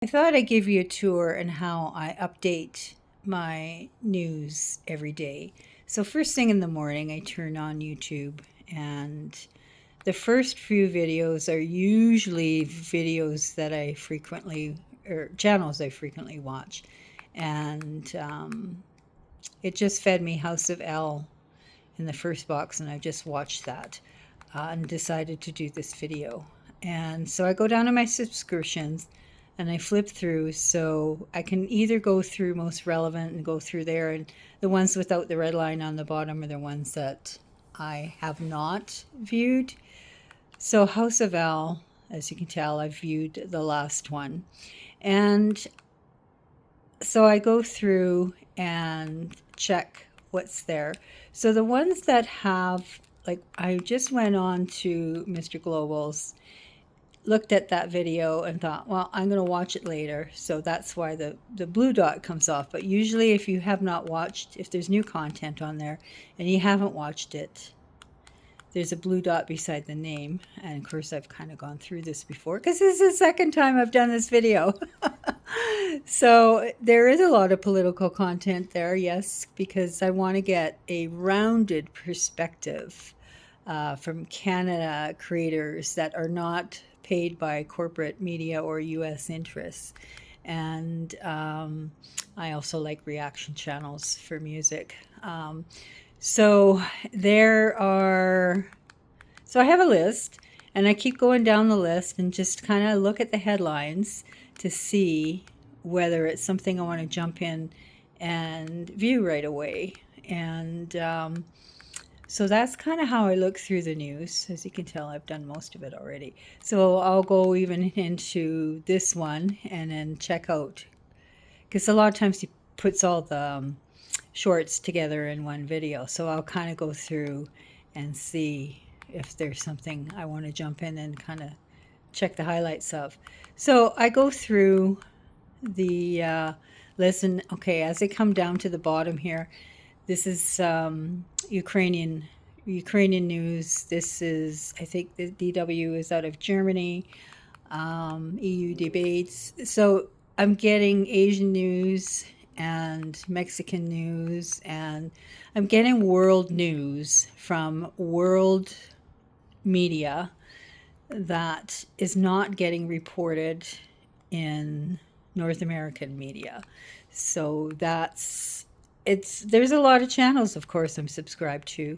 I thought I'd give you a tour on how I update my news every day. So, first thing in the morning, I turn on YouTube, and the first few videos are usually videos that I frequently, or channels I frequently watch. And it just fed me House of L in the first box, and I just watched that and decided to do this video. And so I go down to my subscriptions and I flip through, so I can either go through most relevant and go through there, and the ones without the red line on the bottom are the ones that I have not viewed. So House of L, as you can tell, I've viewed the last one. And so I go through and check what's there. So the ones that have, like, I just went on to Mr. Global's, looked at that video and thought, well, I'm going to watch it later. So that's why the blue dot comes off. But usually if you have not watched, if there's new content on there and you haven't watched it, there's a blue dot beside the name. And of course, I've kind of gone through this before because this is the second time I've done this video. So there is a lot of political content there, yes, because I want to get a rounded perspective from Canada creators that are not paid by corporate media or US interests. And I also like reaction channels for music. So there are, so I have a list, and I keep going down the list and just kind of look at the headlines to see whether it's something I want to jump in and view right away. And so that's kind of how I look through the news. As you can tell, I've done most of it already. So I'll go even into this one and then check out, because a lot of times he puts all the shorts together in one video. So I'll kind of go through and see if there's something I want to jump in and kind of check the highlights of. So I go through the listen. Okay, as I come down to the bottom here, this is Ukrainian news. This is, I think the DW is out of Germany. EU debates. So I'm getting Asian news and Mexican news, and I'm getting world news from world media that is not getting reported in North American media. So that's, it's, there's a lot of channels, of course, I'm subscribed to,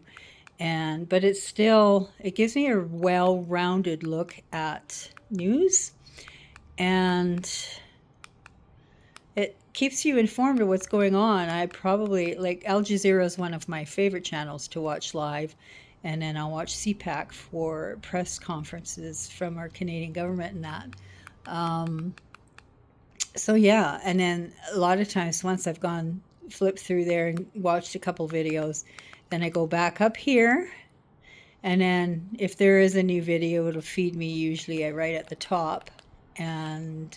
and but it's still, it gives me a well-rounded look at news, and it keeps you informed of what's going on. I probably, like, Al Jazeera is one of my favorite channels to watch live, and then I'll watch CPAC for press conferences from our Canadian government and that. So yeah, and then a lot of times once I've gone flipped through there and watched a couple videos, then I go back up here, and then if there is a new video, it'll feed me usually right at the top, and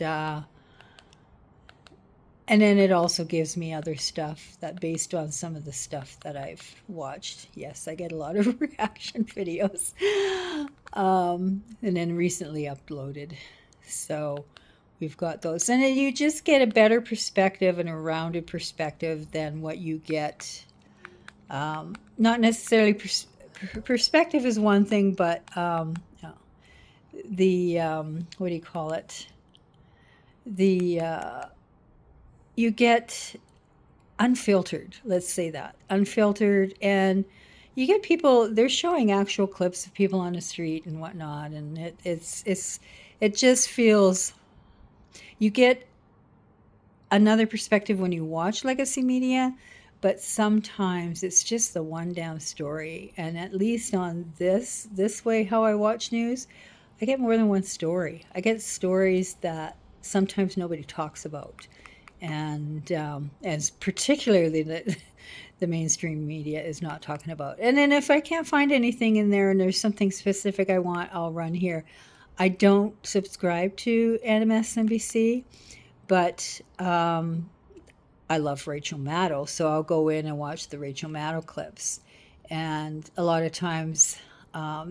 then it also gives me other stuff that based on some of the stuff that I've watched. Yes, I get a lot of reaction videos, and then recently uploaded. So we've got those, and then you just get a better perspective and a rounded perspective than what you get. Not necessarily perspective is one thing, but the what do you call it? The you get unfiltered. Let's say that unfiltered, and you get people. They're showing actual clips of people on the street and whatnot, and it just feels, you get another perspective when you watch legacy media, but sometimes it's just the one damn story. And at least on this way, how I watch news, I get more than one story. I get stories that sometimes nobody talks about, and as particularly the mainstream media is not talking about. And then if I can't find anything in there and there's something specific I want, I'll run here. I don't subscribe to MSNBC, but I love Rachel Maddow, so I'll go in and watch the Rachel Maddow clips. And a lot of times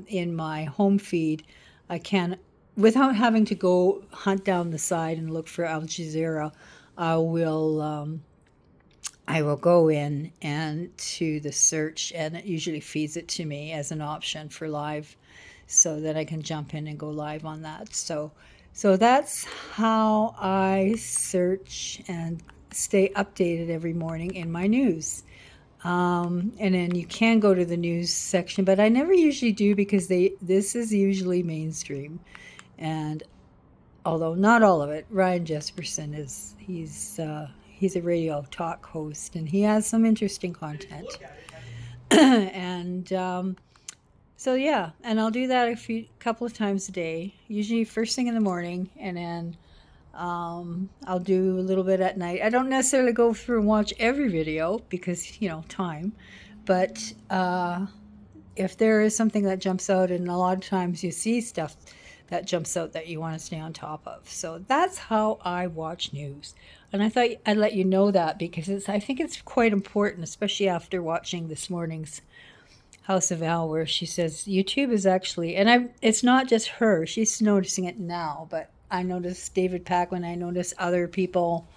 in my home feed, I can't without having to go hunt down the side and look for Al Jazeera, I will I will go in and to the search, and it usually feeds it to me as an option for live, so that I can jump in and go live on that. So that's how I search and stay updated every morning in my news. And then you can go to the news section, but I never usually do because this is usually mainstream, and although not all of it, Ryan Jesperson he's a radio talk host, and he has some interesting content. And so yeah, and I'll do that couple of times a day, usually first thing in the morning, and then I'll do a little bit at night. I don't necessarily go through and watch every video because, time. But if there is something that jumps out, and a lot of times you see stuff that jumps out that you want to stay on top of. So that's how I watch news. And I thought I'd let you know that because I think it's quite important, especially after watching this morning's House of Al, where she says YouTube is actually, and it's not just her, she's noticing it now, but I noticed David Pakman, I noticed other people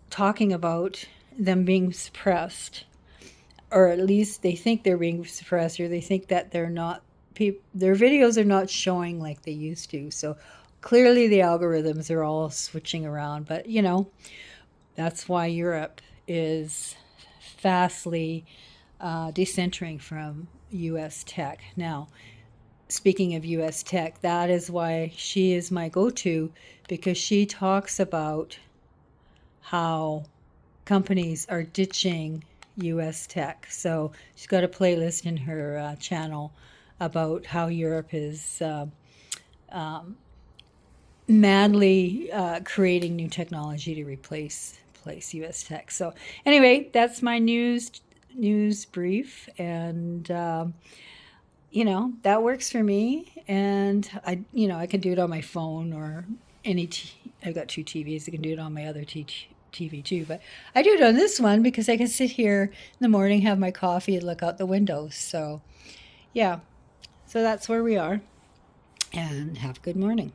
talking about them being suppressed, or at least they think they're being suppressed, or they think that they're not, their videos are not showing like they used to. So clearly the algorithms are all switching around, but that's why Europe is fastly decentering from US tech. Now, speaking of US tech, that is why she is my go-to, because she talks about how companies are ditching US tech. So she's got a playlist in her channel about how Europe is madly creating new technology to replace US tech. So anyway, that's my news brief, and that works for me. And I can do it on my phone or I've got two TVs. I can do it on my other TV too, but I do it on this one because I can sit here in the morning, have my coffee, and look out the window. So yeah, so that's where we are, and have a good morning.